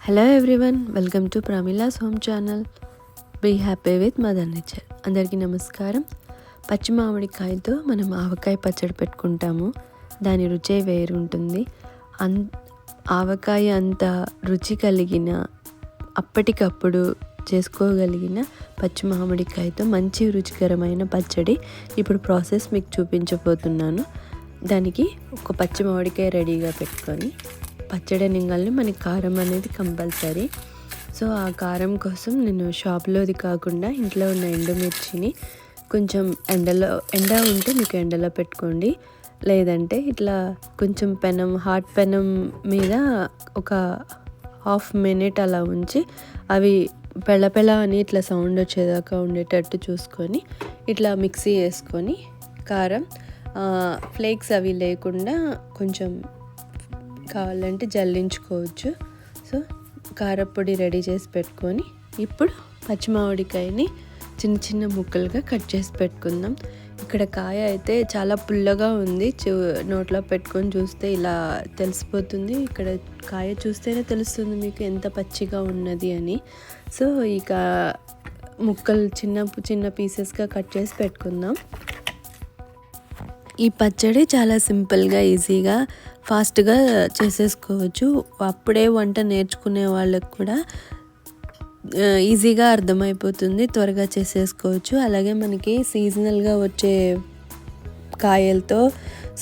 Hello everyone, welcome to Pramila's home channel. Be happy with mother nature. అందరికీ నమస్కారం. పచ్చి మామిడికాయతో మనం ఆవకాయ పచ్చడి పెట్టుకుంటాము. దాని రుచే వేరుంటుంది. ఆవకాయ అంత రుచి కలిగిన, అప్పటికప్పుడు చేసుకోగలిగిన పచ్చి మామిడికాయతో మంచి రుచికరమైన పచ్చడి ఇప్పుడు ప్రాసెస్ మీకు చూపించబోతున్నాను. దానికి ఒక పచ్చి మామిడికాయ రెడీగా పెట్టుకొని, పచ్చడి నింగల్ని మనకి కారం అనేది కంపల్సరీ. సో ఆ కారం కోసం నేను షాప్లోది కాకుండా ఇంట్లో ఉన్న ఎండుమిర్చిని కొంచెం ఎండ ఉంటే మీకు ఎండలో పెట్టుకోండి, లేదంటే ఇట్లా కొంచెం హాట్ పెనం మీద ఒక హాఫ్ మినిట్ అలా ఉంచి అవి పెళ్ళ అని ఇట్లా సౌండ్ వచ్చేదాకా ఉండేటట్టు చూసుకొని ఇట్లా మిక్సీ వేసుకొని కారం ఫ్లేక్స్ అవి లేకుండా కొంచెం కావాలంటే జల్లించుకోవచ్చు. సో కారపొడి రెడీ చేసి పెట్టుకొని ఇప్పుడు పచ్చి మామిడికాయని చిన్న చిన్న ముక్కలుగా కట్ చేసి పెట్టుకుందాం. ఇక్కడ కాయ అయితే చాలా పుల్లగా ఉంది. నోట్లో పెట్టుకొని చూస్తే ఇలా తెలిసిపోతుంది. ఇక్కడ కాయ చూస్తేనే తెలుస్తుంది మీకు ఎంత పచ్చిగా ఉన్నది అని. సో ఇక ముక్కలు చిన్న చిన్న పీసెస్గా కట్ చేసి పెట్టుకుందాం. ఈ పచ్చడి చాలా సింపుల్గా, ఈజీగా, ఫాస్ట్గా చేసేసుకోవచ్చు. అప్పుడే వంట నేర్చుకునే వాళ్ళకి కూడా ఈజీగా అర్థమైపోతుంది, త్వరగా చేసేసుకోవచ్చు. అలాగే మనకి సీజనల్గా వచ్చే కాయలతో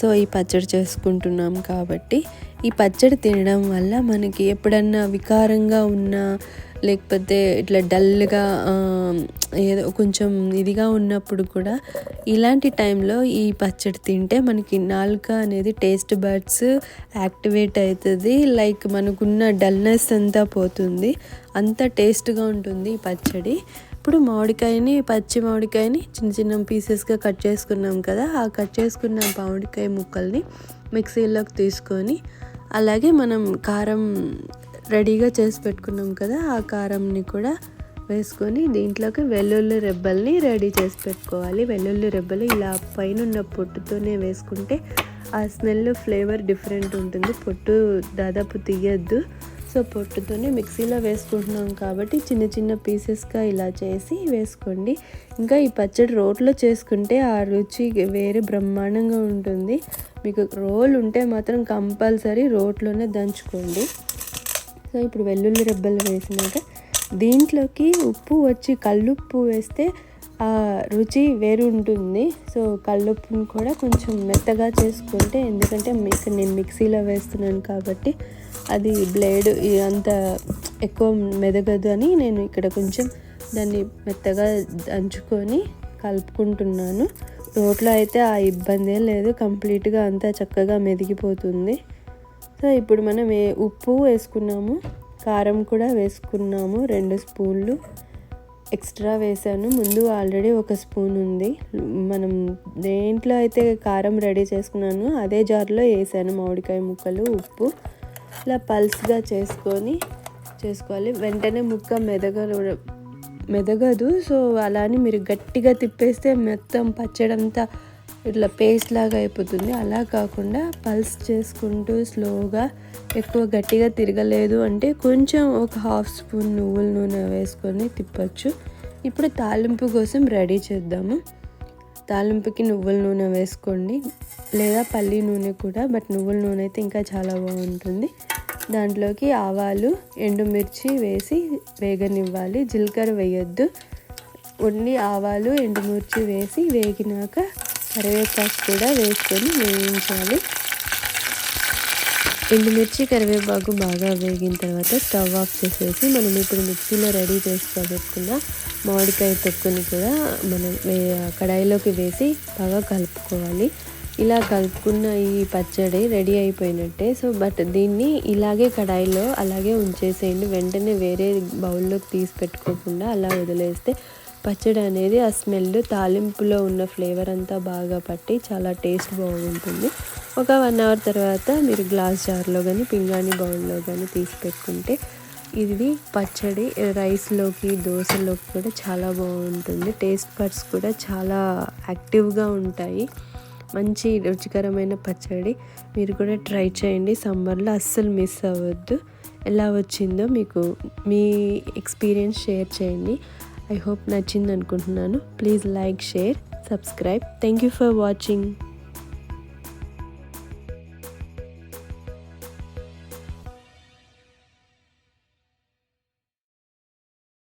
సో ఈ పచ్చడి చేసుకుంటున్నాం కాబట్టి ఈ పచ్చడి తినడం వల్ల మనకి ఎప్పుడన్నా వికారంగా ఉన్నా, లేకపోతే ఇట్లా డల్గా ఏదో కొంచెం ఇదిగా ఉన్నప్పుడు కూడా ఇలాంటి టైంలో ఈ పచ్చడి తింటే మనకి నాలుక అనేది టేస్ట్ బడ్స్ యాక్టివేట్ అవుతుంది. లైక్ మనకున్న డల్నెస్ అంతా పోతుంది. అంత టేస్ట్గా ఉంటుంది ఈ పచ్చడి. ఇప్పుడు పచ్చి మామిడికాయని చిన్న చిన్న పీసెస్గా కట్ చేసుకున్నాం కదా, ఆ కట్ చేసుకున్న మామిడికాయ ముక్కల్ని మిక్సీలోకి తీసుకొని, అలాగే మనం కారం రెడీగా చేసి పెట్టుకున్నాం కదా, ఆ కారంని కూడా వేసుకొని దీంట్లోకి వెల్లుల్లి రెబ్బల్ని రెడీ చేసి పెట్టుకోవాలి. వెల్లుల్లి రెబ్బలు ఇలా పైన ఉన్న పొట్టుతోనే వేసుకుంటే ఆ స్మెల్, ఫ్లేవర్ డిఫరెంట్ ఉంటుంది. పొట్టు దాదాపు తీయద్దు. సో పొట్టుతోనే మిక్సీలో వేసుకుంటున్నాం కాబట్టి చిన్న చిన్న పీసెస్గా ఇలా చేసి వేసుకోండి. ఇంకా ఈ పచ్చడి రోట్లో చేసుకుంటే ఆ రుచి వేరే బ్రహ్మాండంగా ఉంటుంది. మీకు రోల్ ఉంటే మాత్రం కంపల్సరీ రోట్లోనే దంచుకోండి. సో ఇప్పుడు వెల్లుల్లి రెబ్బలు వేసినాక దీంట్లోకి ఉప్పు వచ్చి కల్లుప్పు వేస్తే ఆ రుచి వేరు ఉంటుంది. సో కల్లుప్పుని కూడా కొంచెం మెత్తగా చేసుకుంటే, ఎందుకంటే నేను మిక్సీలో వేస్తున్నాను కాబట్టి అది బ్లేడ్ అంత ఎక్కువ మెదగదు అని నేను ఇక్కడ కొంచెం దాన్ని మెత్తగా దంచుకొని కలుపుకుంటున్నాను. రోట్లో అయితే ఆ ఇబ్బందే లేదు, కంప్లీట్గా అంతా చక్కగా మెదిగిపోతుంది. సో ఇప్పుడు మనం ఉప్పు వేసుకున్నాము, కారం కూడా వేసుకున్నాము. 2 స్పూన్లు ఎక్స్ట్రా వేసాను. ముందు ఆల్రెడీ 1 స్పూన్ ఉంది. మనం దేంట్లో అయితే కారం రెడీ చేసుకున్నాను అదే జార్లో వేసాను మామిడికాయ ముక్కలు, ఉప్పు. ఇలా పల్స్గా చేసుకోవాలి. వెంటనే ముక్క మెదగదు. సో అలా అని మీరు గట్టిగా తిప్పేస్తే మొత్తం పచ్చడంతా ఇట్లా పేస్ట్ లాగా అయిపోతుంది. అలా కాకుండా పల్స్ చేసుకుంటూ స్లోగా, ఎక్కువ గట్టిగా తిరగలేదు అంటే కొంచెం ఒక 1/2 స్పూన్ నువ్వుల నూనె వేసుకొని తిప్పచ్చు. ఇప్పుడు తాలింపు కోసం రెడీ చేద్దాము. తాలింపుకి నువ్వుల నూనె వేసుకోండి, లేదా పల్లి నూనె కూడా, బట్ నువ్వుల నూనె అయితే ఇంకా చాలా బాగుంటుంది. దాంట్లోకి ఆవాలు, ఎండుమిర్చి వేసి వేగనివ్వాలి. జీలకర్ర వేయొద్దు, ఓన్లీ ఆవాలు, ఎండుమిర్చి వేసి వేగినాక కరివేపాకు కూడా వేసుకొని వేయించాలి. ఎండుమిర్చి, కరివేపాకు బాగా వేగిన తర్వాత స్టవ్ ఆఫ్ చేసేసి మనం ఇప్పుడు మిక్సీలో రెడీ చేసుకోబెట్టుకున్న మామిడికాయ తొక్కుని కూడా మనం కడాయిలోకి వేసి బాగా కలుపుకోవాలి. ఇలా కలుపుకున్న ఈ పచ్చడి రెడీ అయిపోయినట్టే. సో బట్ దీన్ని ఇలాగే కడాయిలో అలాగే ఉంచేసేయండి. వెంటనే వేరే బౌల్లోకి తీసి పెట్టుకోకుండా అలా వదిలేస్తే పచ్చడి అనేది ఆ స్మెల్, తాలింపులో ఉన్న ఫ్లేవర్ అంతా బాగా పట్టి చాలా టేస్ట్ బాగుంటుంది. ఒక 1 అవర్ తర్వాత మీరు గ్లాస్ జార్లో కానీ పింగాణి బౌల్లో కానీ తీసి పెట్టుకుంటే ఇది పచ్చడి రైస్లోకి, దోశలోకి కూడా చాలా బాగుంటుంది. టేస్ట్ బడ్స్ కూడా చాలా యాక్టివ్గా ఉంటాయి. మంచి రుచికరమైన పచ్చడి మీరు కూడా ట్రై చేయండి. సమ్మర్లో అస్సలు మిస్ అవ్వద్దు. ఎలా వచ్చిందో మీకు మీ ఎక్స్పీరియన్స్ షేర్ చేయండి. ఐ హోప్ నచ్చింది అనుకుంటున్నాను. Please like, share, subscribe. Thank you for watching.